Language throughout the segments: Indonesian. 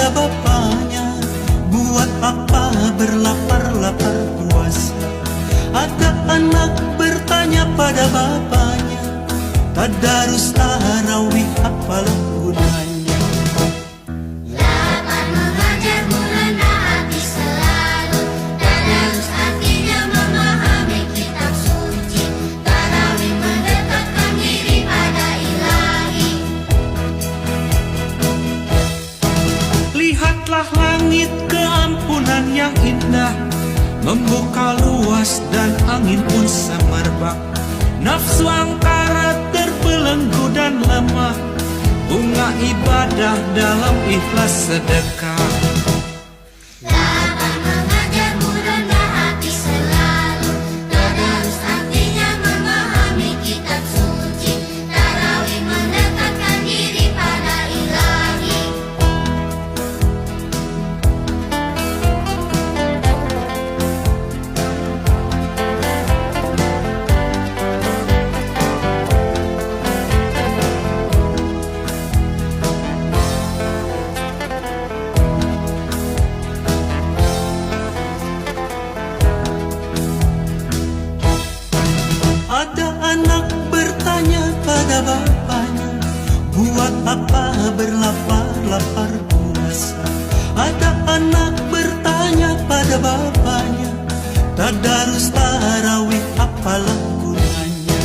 pada bapaknya, buat apa berlapar-lapar puasa? Ada anak bertanya pada bapaknya, tadarus tarawih apalah gunanya? Lapar mengajar merendah hati selalu, tadarus artinya memahami kitab suci, tarawih mendekatkan diri pada ilahi. Lihatlah langit keampunan yang indah, membuka luas dan angin pun semerbak. Nafsu angkara terbelenggu dan lemah, bunga ibadah dalam ikhlas sedekah. Lapar mengajar merendah hati selalu, tadarus artinya memahami kitab suci, tarawih mendekatkan diri pada ilahi. Ada anak bertanya pada bapaknya, buat apa berlapar-lapar puasa? Ada anak bertanya pada bapaknya, tadarus tarawih apalah gunanya?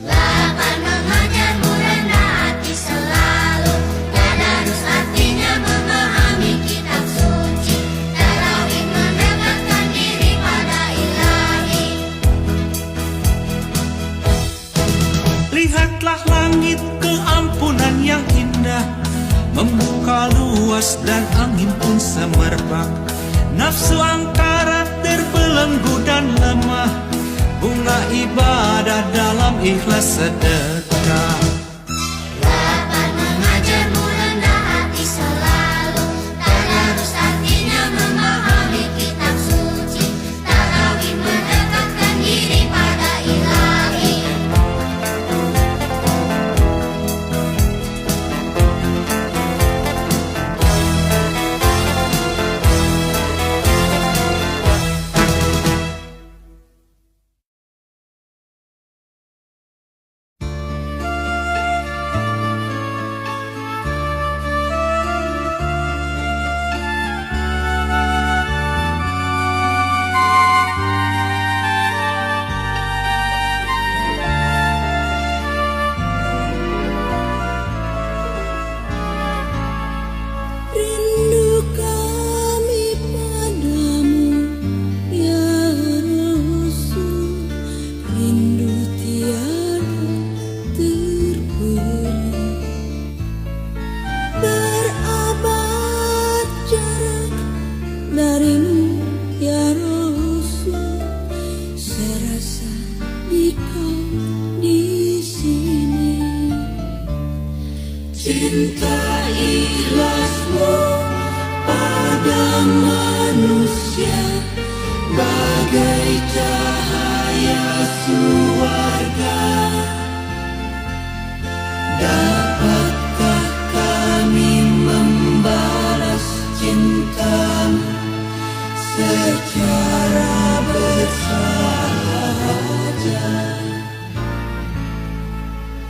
Lapar mengajar merendah hati selalu, tadarus artinya memahami kitab suci, tarawih mendekatkan diri pada ilahi. Lihatlah langit keampunan yang indah, membuka luas dan angin pun semerbak. Nafsu angkara terbelenggu dan lemah, bunga ibadah dalam ikhlas sedekah. Lapar mengajar merendah hati selalu, tadarus artinya memahami kitab suci, tarawih mendekatkan diri pada ilahi. Rindu kami padamu, ya Rasul. Rindu tiada terberi. Berabad jarak darimu, ya Rasul. Serasa di kau di sini. Cinta ikhlasmu pada manusia bagai cahaya surga. Dapatkah kami membalas cintamu secara bersahaja?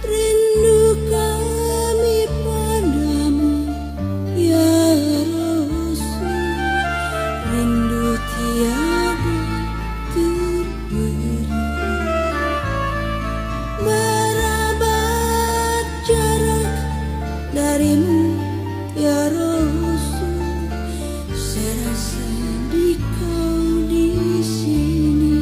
Rindu kami padamu, ya Rasul. Rindu tiada terberi. Berabad jarak darimu, ya Rasul. Serasa di kau di sini.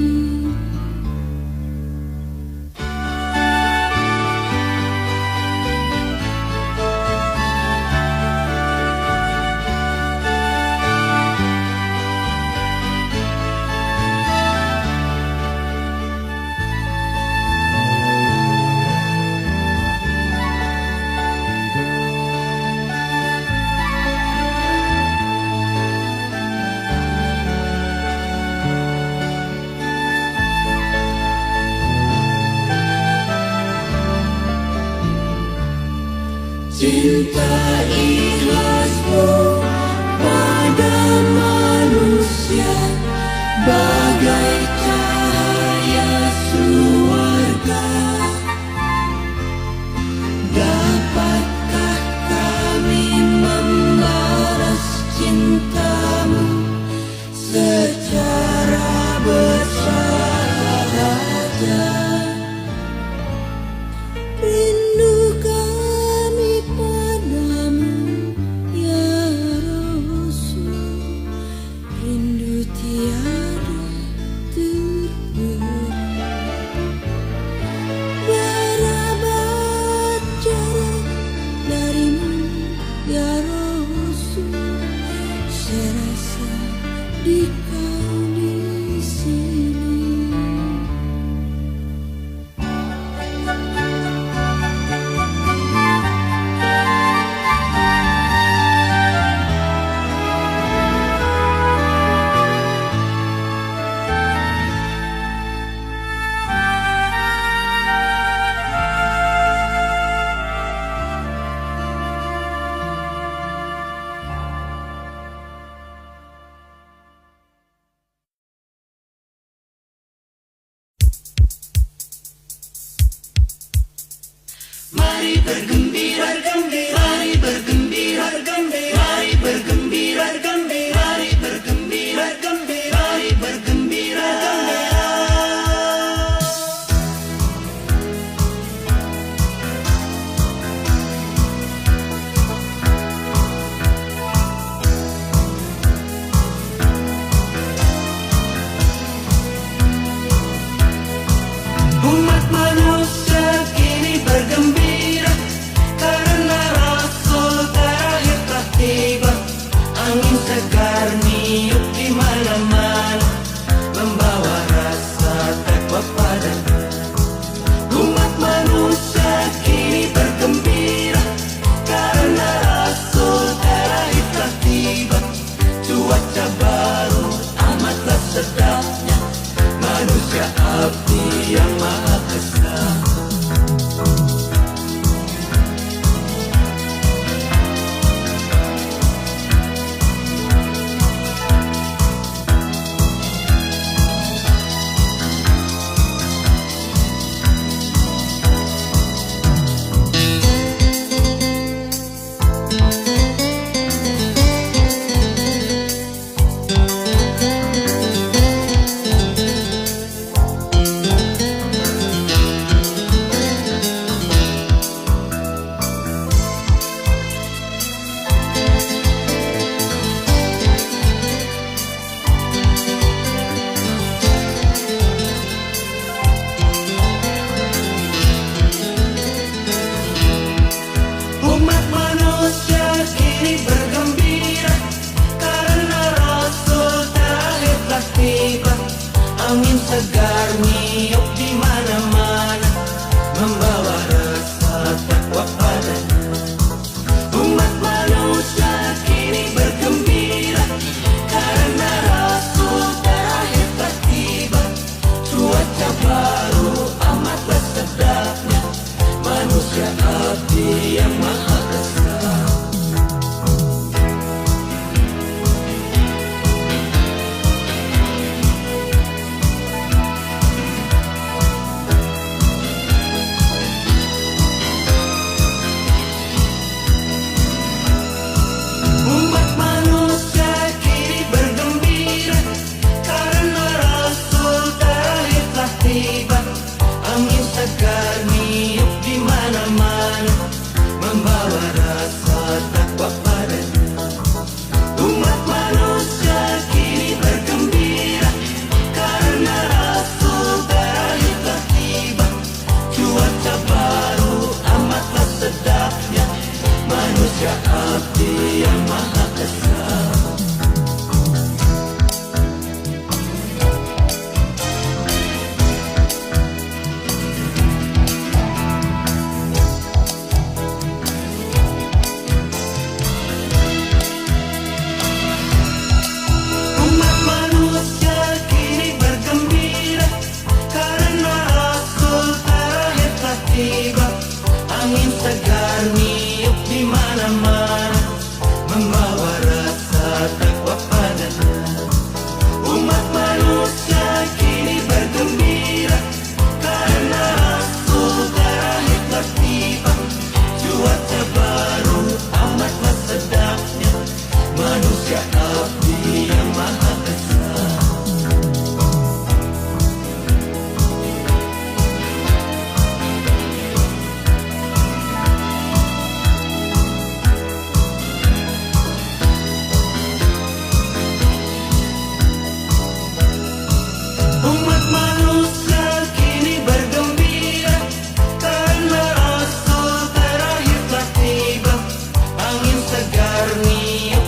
Rasul, saya rasa di kau di sini. Mari bergembira, mari bergembira, mari bergembira, mari bergembira, mari bergembira. Umat manusia kini bergembira karena Rasul terakhir telah tiba. Angin segar niup di mana-mana, membawa rasa takwa padanya. Umat manusia kini bergembira karena Rasul terakhir telah tiba. Cuaca baru amatlah sedapnya, manusia abdi yang maha esa. Umat manusia kini bergembira karena Rasul terakhir telah tiba. Angin segar niup di mana-mana, membawa rasa takwa padanya. Umat manusia kini bergembira karena Rasul terakhir telah tiba. Cuaca baru amatlah sedapnya, manusia abdi yang maha esa. Umat manusia kini bergembira karena Rasul terakhir telah tiba. Angin segar niup di mana-mana, membawa rasa takwa padanya. Umat manusia kini bergembira karena Rasul terakhir telah tiba. Cuaca baru amatlah sedapnya, manusia abdi yang maha esa. Umat manusia kini bergembira karena Rasul terakhir telah tiba. Angin segar niup di mana-mana, membawa rasa takwa padanya. Umat manusia kini bergembira karena Rasul terakhir telah tiba. Cuaca baru amatlah sedapnya, manusia abdi yang maha esa. Umat manusia kini bergembira karena Rasul terakhir telah tiba. Angin segar niup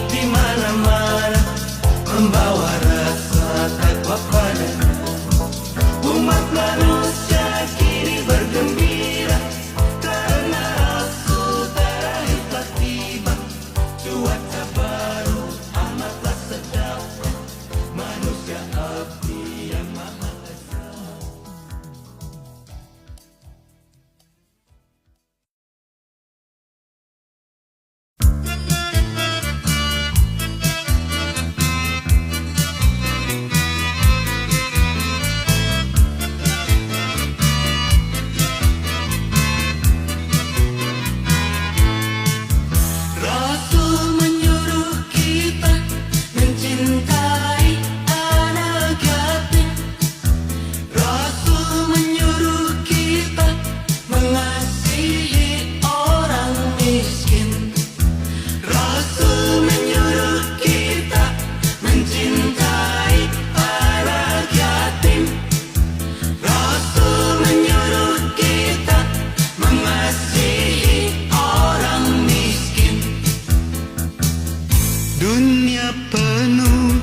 Dunia penuh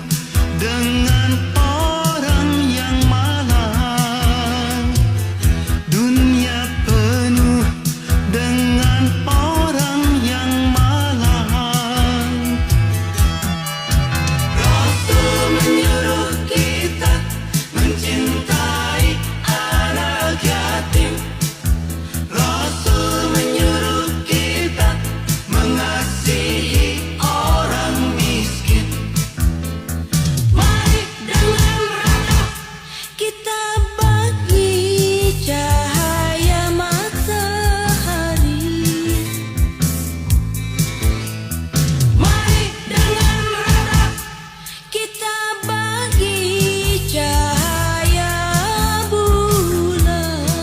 dengan orang yang malang. Dunia penuh dengan orang yang malang. Rasul menyuruh kita mencintai anak yatim. Rasul menyuruh kita mengasihi orang miskin. Mari dengan rata Kita bagi cahaya matahari. Mari dengan rata Kita bagi cahaya bulan.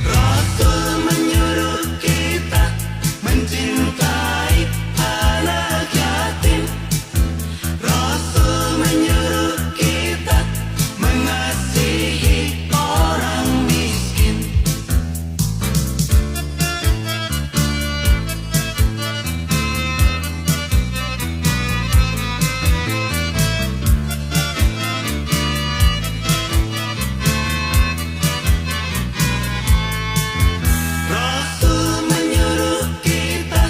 Rasul menyuruh kita mencintai anak yatim. Rasul menyuruh kita mengasihi orang miskin. Rasul menyuruh kita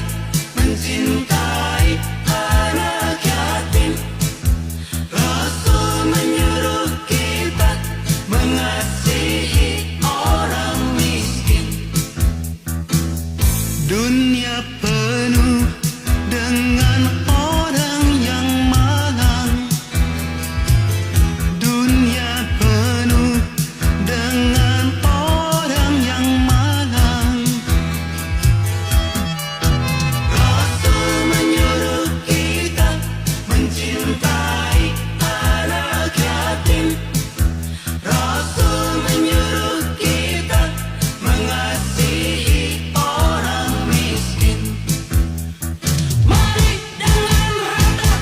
mencintai anak yatim. Rasul menyuruh kita mengasihi orang miskin. Dunia penuh dengan orang yang malang. Dunia penuh dengan orang yang malang. Rasul menyuruh kita mencintai anak yatim. Rasul menyuruh kita mengasihi orang miskin. Mari dengan rata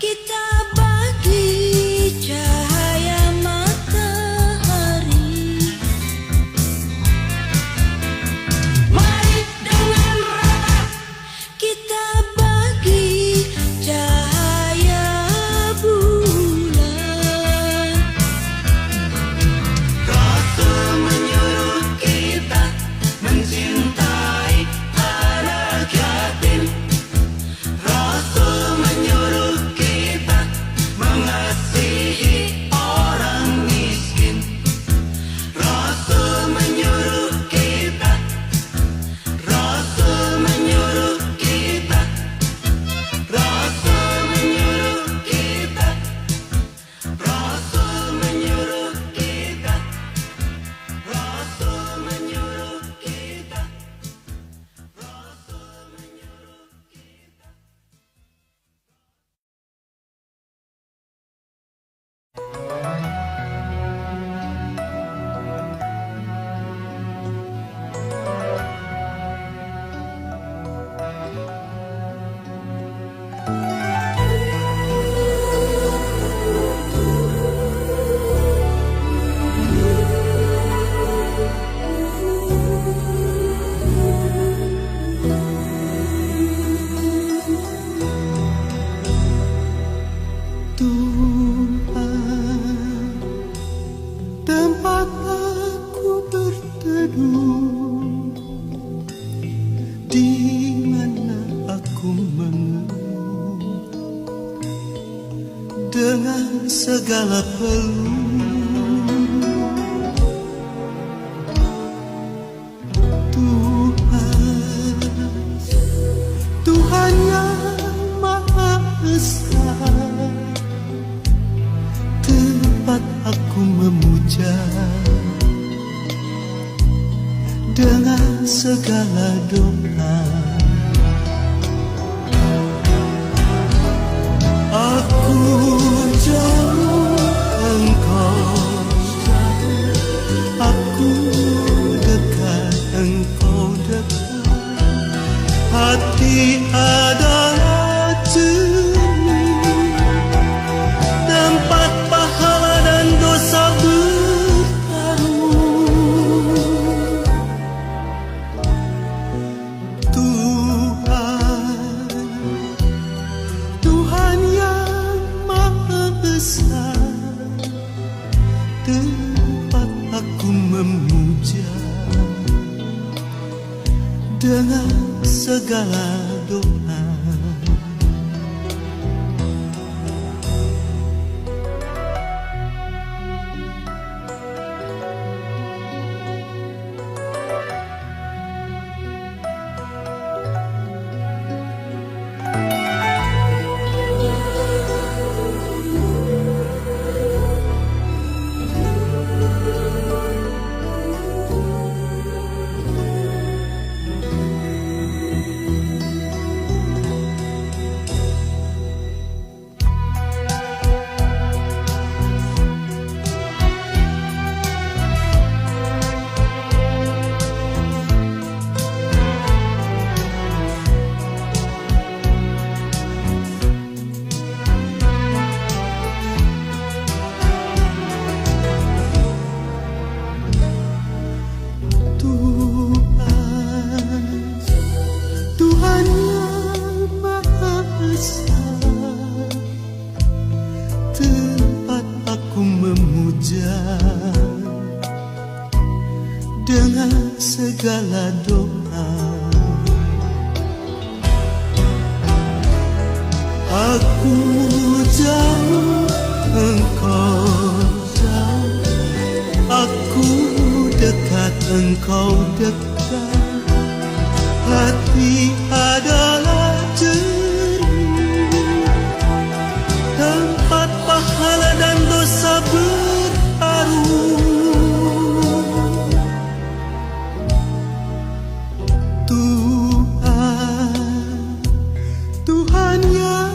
Kita bagi cahaya matahari. Mari dengan rata Kita bagi cahaya bulan. Rasul menyuruh kita mencintai anak yatim. Rasul menyuruh kita mengasihi orang miskin. Rasul menyuruh kita. Rasul menyuruh kita. Rasul menyuruh kita. Rasul menyuruh kita. Rasul menyuruh kita. Rasul menyuruh kita. Tuhan, tempat aku berteduh, di mana aku mengeluh dengan segala peluh. Tuhan, Tuhan yang Maha Esa, tempat aku memuja dengan segala doa. Aku jauh, engkau jauh. Aku dekat, engkau dekat. Hati adalah cermin, tempat pahala dan dosa bertaruh. Tuhan, segala doa. Tuhan yang Maha Esa, tempat aku memuja dengan segala doa. Aku jauh, engkau jauh, aku dekat, engkau dekat. Hati adalah jernih, tempat pahala dan dosa bertaruh. Tuhan yang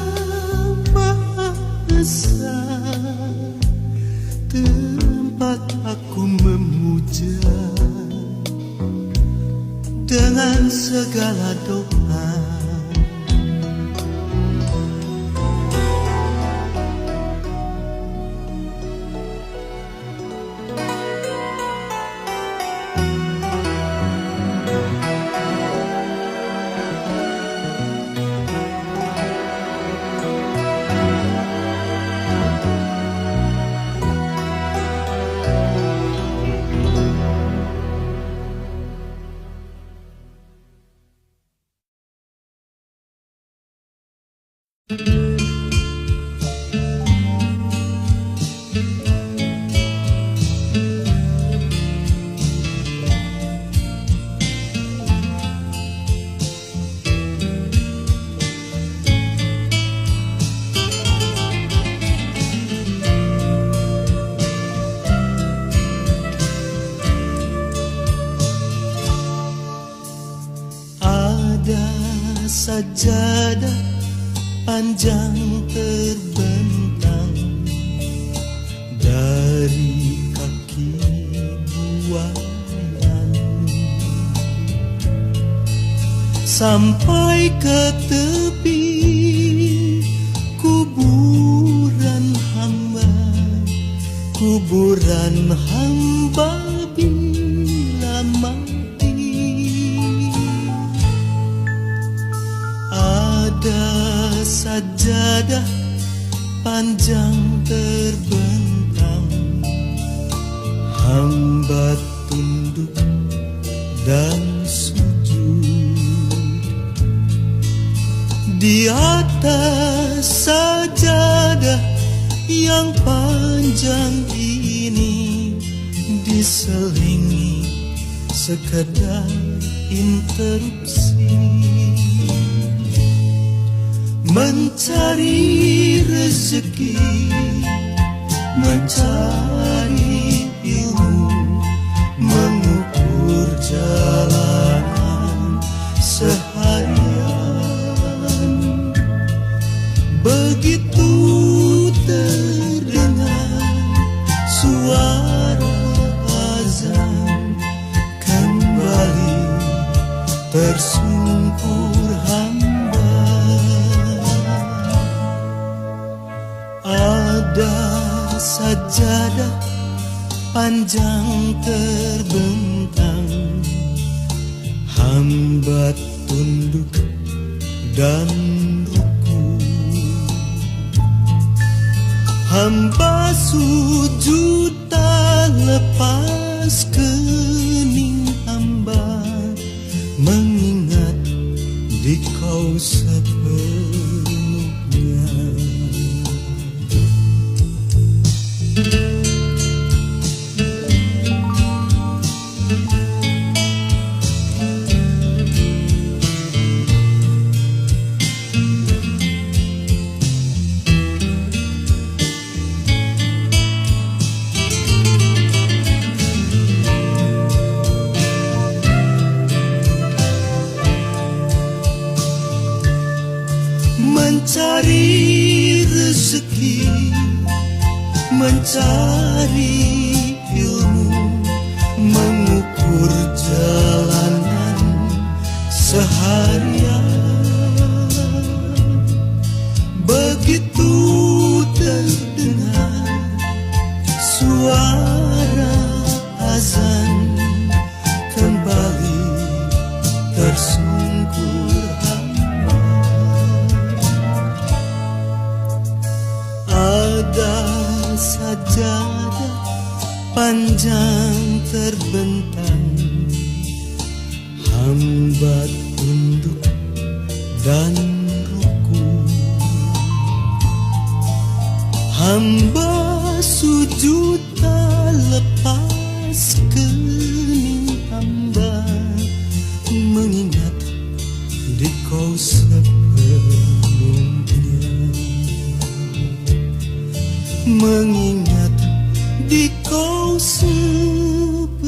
Maha Esa, tempat aku memuja dengan segala doa. Sajadah panjang terbentang dari kaki buayan sampai ke tepi kuburan hamba bila mati. Ada sajadah panjang terbentang, hamba tunduk dan sujud di atas sajadah yang panjang ini, diselingi sekedar interupsi. Mencari rezeki, mencari ilmu, mengukur jalanan seharian. Begitu terdengar suara azan, kembali tersungkur hamba. Ada sajadah panjang terbentang, hamba tunduk dan ruku. Hamba sujud tak lepas kening hamba, mengingat di kau sepenuhnya. Mencari rezeki, mencari ilmu, mengukur jalanan seharian. Begitu terdengar suara azan, kembali tersungkur hamba. Ada sajadah panjang terbentang, hamba tunduk dan rukuk. Hamba sujud tak lepas kening hamba, mengingat di kau mengingat di kau sepenuhnya.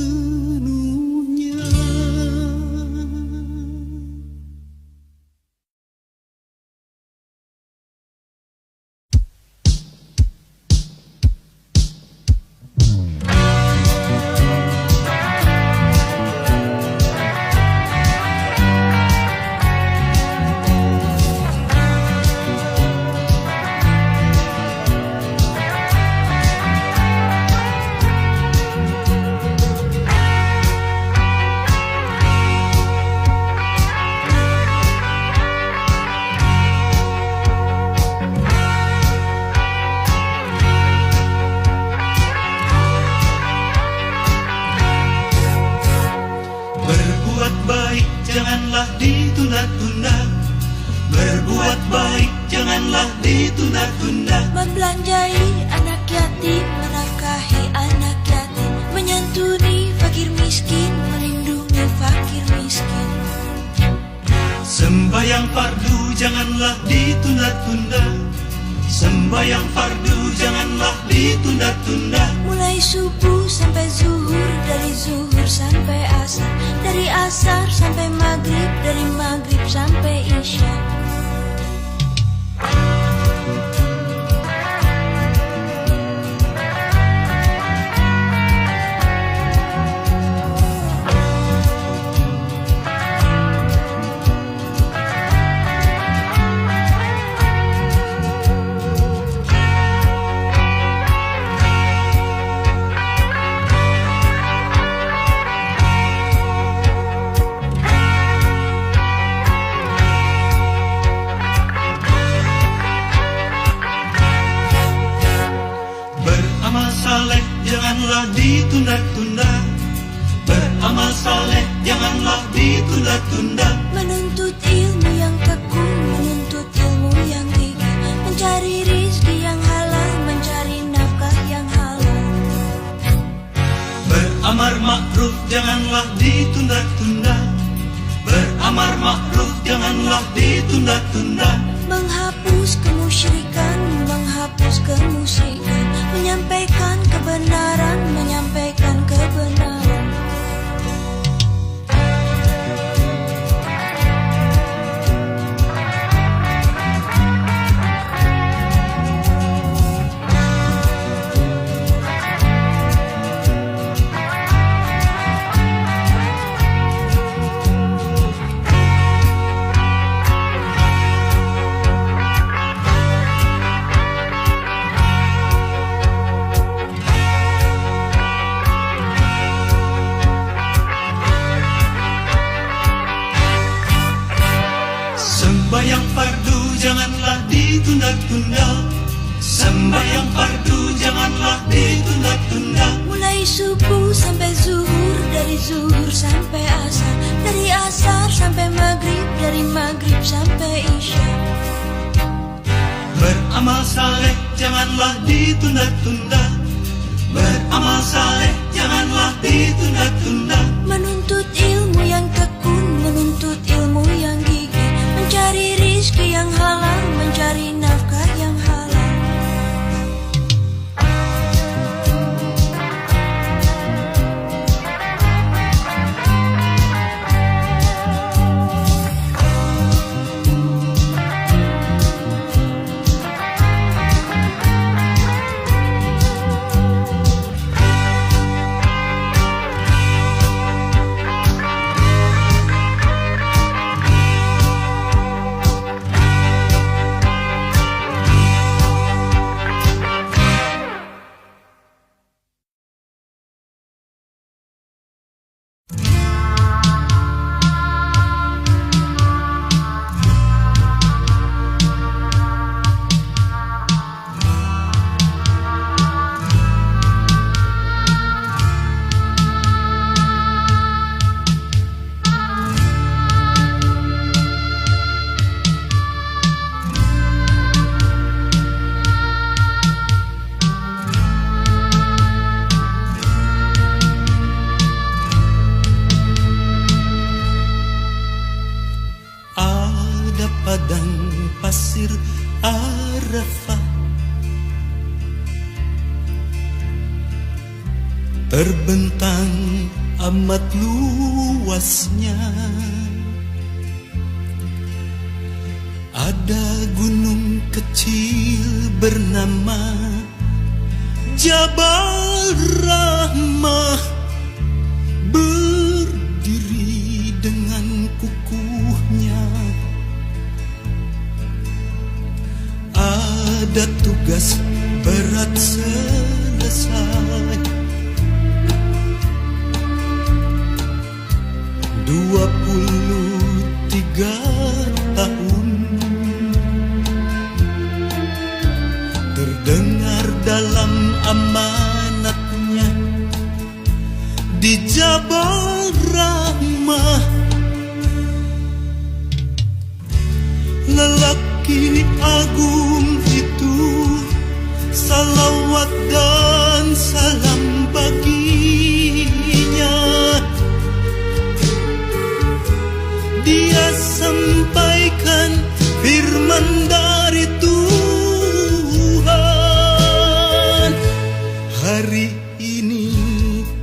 Berbuat baik janganlah ditunda-tunda, berbuat baik janganlah ditunda-tunda. Membelanjai anak yatim, menafkahi anak yatim, menyantuni fakir miskin, melindungi fakir miskin. Sembayang fardu janganlah ditunda-tunda, sembayang fardu janganlah ditunda-tunda. Mulai subuh sampai zuhur, dari zuhur sampai asar, dari asar sampai maghrib, dari maghrib sampai isya. Beramal saleh janganlah ditunda-tunda, beramal saleh janganlah ditunda-tunda. Menuntut ilmu yang tekun, menuntut ilmu yang gigih, mencari rizki yang halal, mencari nafkah yang halal. Beramar ma'ruf janganlah ditunda-tunda, beramar ma'ruf janganlah ditunda-tunda. Menghapus kemusyrikan, menghapus kemusyrikan, menyampaikan kebenaran, menyampaikan kebenaran. Sembayang fardu janganlah ditunda-tunda, Sembahyang fardu janganlah ditunda-tunda. Mulai subuh sampai zuhur, dari zuhur sampai asar, dari asar sampai maghrib, dari maghrib sampai isya. Beramal saleh janganlah ditunda-tunda. Beramal saleh janganlah ditunda-tunda. Menuntut ilmu yang tekun, menuntut ilmu yang gigih, mencari rizki yang halal, mencari nafkah yang halal. Padang pasir Arafah, terbentang amat luasnya. Ada gunung kecil bernama Jabal Rahmah, berdiri dengan kukuhnya. Ada tugas berat selesai, 23 tahun. Terdengar dalam amanatnya di Jabal Rahmah, lelaki agung itu, salawat dan salam baginya. Dia sampaikan firman dari Tuhan, hari ini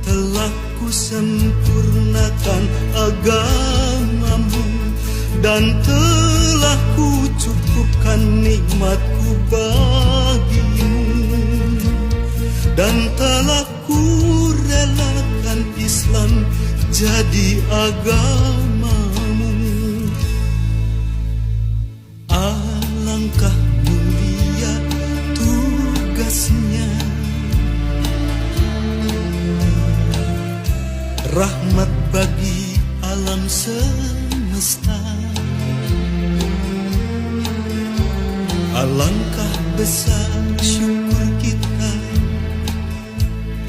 telah kusempurnakan agamamu dan telah kucukupkan nikmatku bagimu, dan telah kurelakan Islam jadi agamamu. Alangkah mulia tugasnya, rahmat bagi alam semesta. Alangkah besar syukur kita,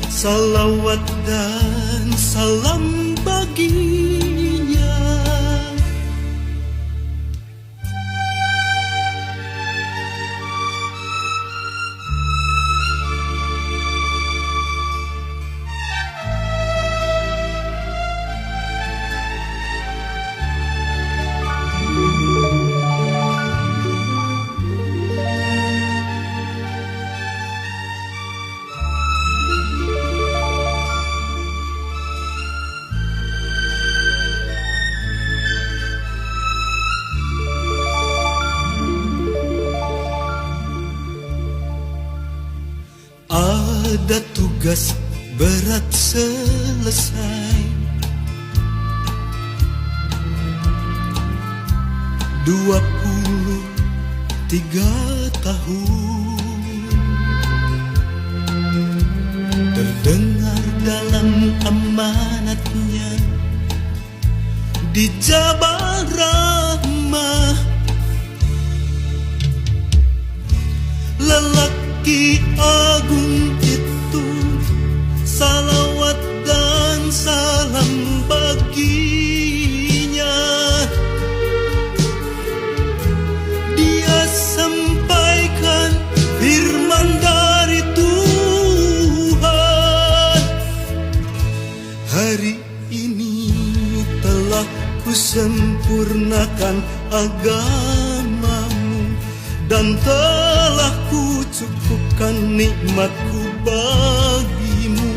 salawat dan salam baginya. Ada tugas berat selesai, 23 tahun. Terdengar dalam amanatnya di Jabal Rahmah, lelaki laki agung itu, salawat dan salam baginya. Dia sampaikan firman dari Tuhan. Hari ini telah kusempurnakan agamamu, dan telah kucukupkan nikmatku bagimu,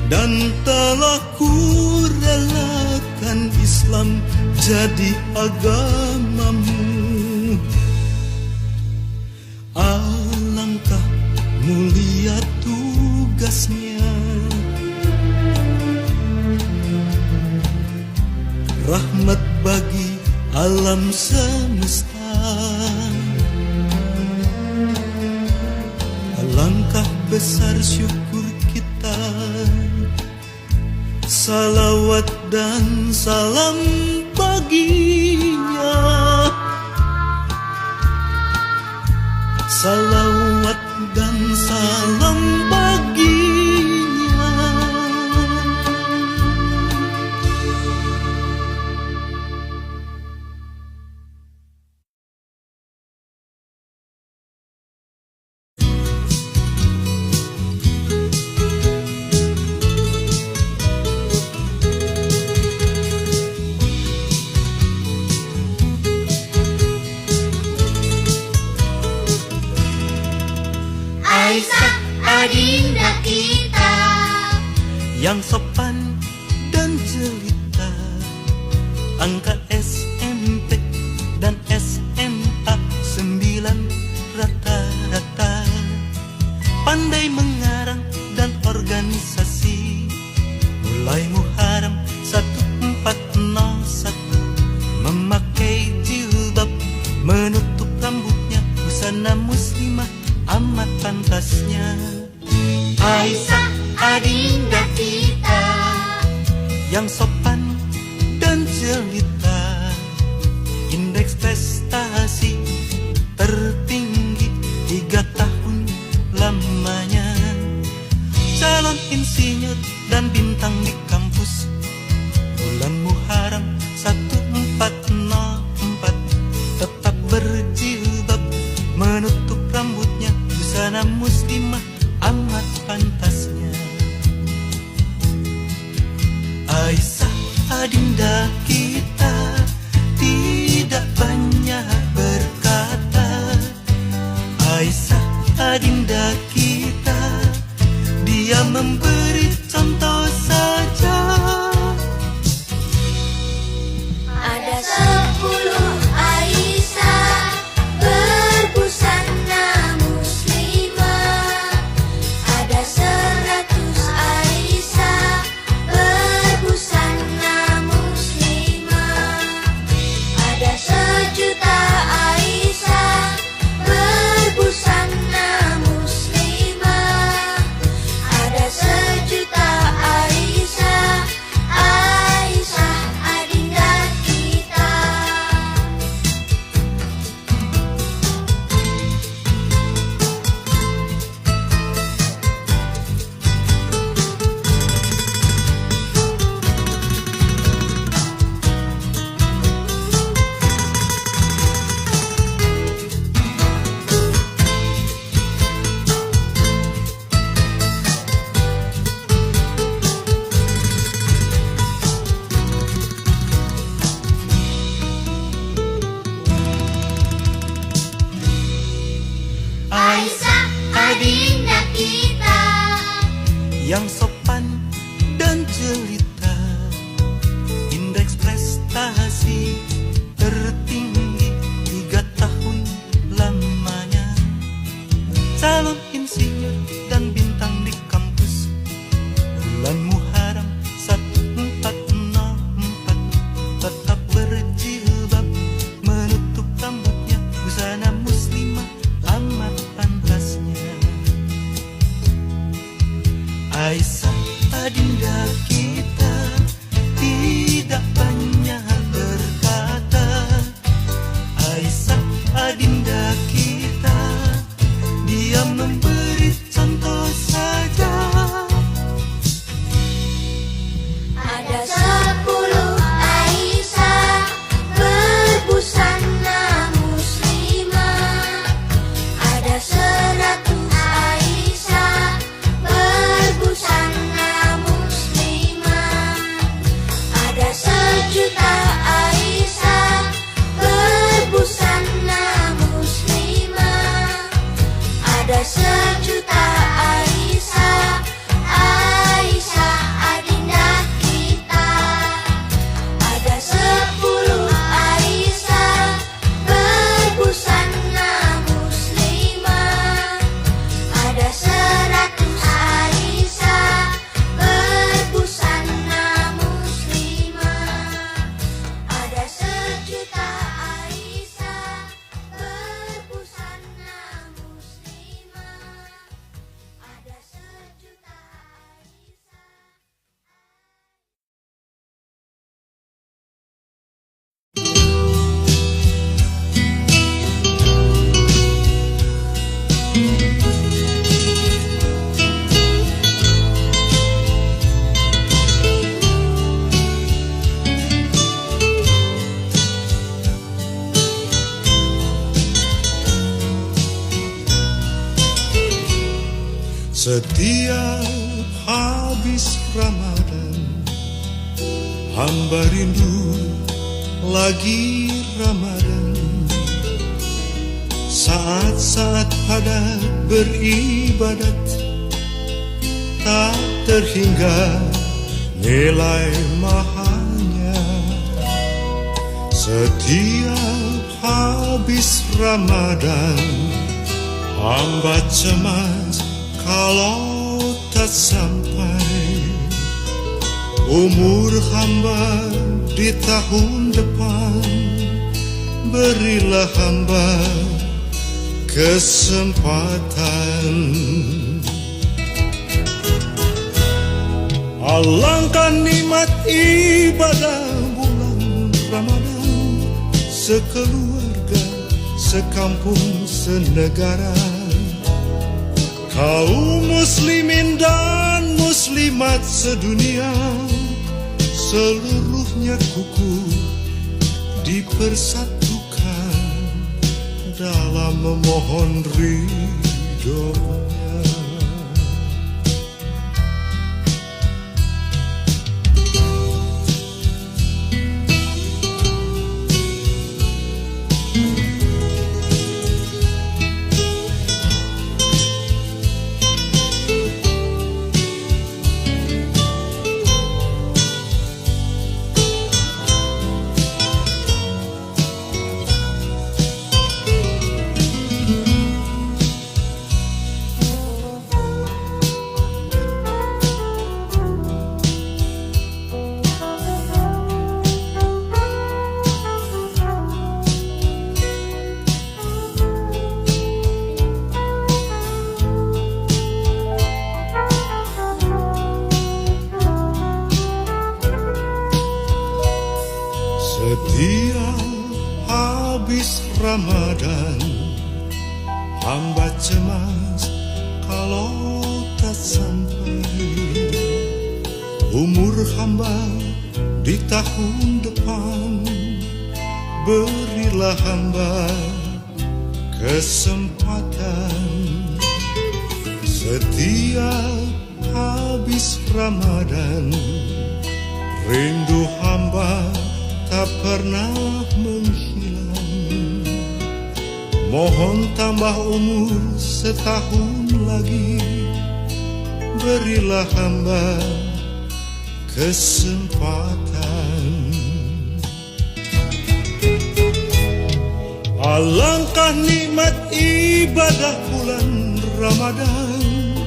dan telah kurelakan Islam jadi agamamu. Alangkah mulia tugasnya, rahmat bagi alam semesta. Alangkah besar syukur kita, salawat dan salam baginya. Salawat dan salam baginya. Aisyah adinda kita, Yang sopan dan jelita, angka SMP dan SMA 9 rata-rata. Pandai mengarang dan organisasi, mulai Muharram 1401. Memakai jilbab, menutup rambutnya, busana muslimah amat pantasnya. Aisyah adinda kita, Yang sopan dan jelita, indeks prestasi tertinggi 3 tahun lamanya. Calon insinyur dan bintang di kampus, bulan Muharram 1404. Tetap berjilbab, menutup rambutnya, busana muslimah amat pantasnya. Aisyah adinda kita tidak banyak berkata. Aisyah adinda kita, dia memberi contoh saja. ada 10 Aisyah berbusana muslimah, ada 100 Aisyah berbusana muslimah, ada 1.000.000 Aisyah berbusana muslimah, ada 1.000.000 Aisyah, Aisyah adinda kita. Aisyah adinda kita, Yang sopan dan jelita, indeks prestasi tertinggi 3 tahun lamanya. Calon insinyur dan bintang di kampus, bulan Muharram 1404. Tetap berjilbab, menutup rambutnya, busana muslimah amat pantasnya. Aisyah Setiap habis Ramadan, hamba rindu lagi Ramadan. Saat-saat padat beribadat, tak terhingga nilai mahalnya. Setiap habis Ramadan, hamba cemas kalau tak sampai umur hamba di tahun depan. Berilah hamba kesempatan. Alangkah nikmat ibadah bulan Ramadan, sekeluarga, sekampung, senegara, kaum muslimin dan muslimat sedunia, seluruhnya kukuh dipersatukan dalam memohon ridhonya. Setiap habis Ramadan, hamba cemas kalau tak sampai umur hamba di tahun depan. Berilah hamba kesempatan. Setiap habis Ramadan, rindu hamba tak pernah menghilang. Mohon tambah umur setahun lagi. Berilah hamba kesempatan. Alangkah nikmat ibadah bulan Ramadan,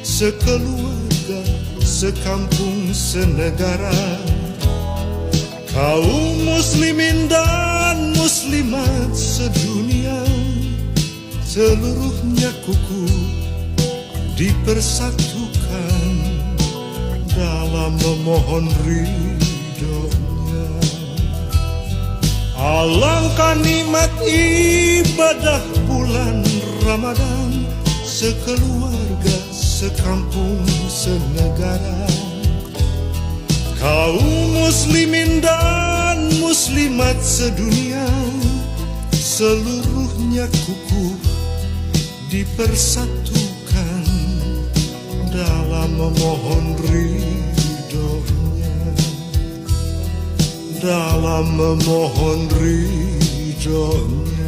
sekeluarga, sekampung, senegara, kaum muslimin dan muslimat sedunia, seluruhnya kukuh dipersatukan dalam memohon ridhonya. Alangkah nikmat ibadah bulan Ramadan, sekeluarga, sekampung, senegara, kaum muslimin dan muslimat sedunia, seluruhnya kukuh dipersatukan dalam memohon ridhonya, dalam memohon ridhonya.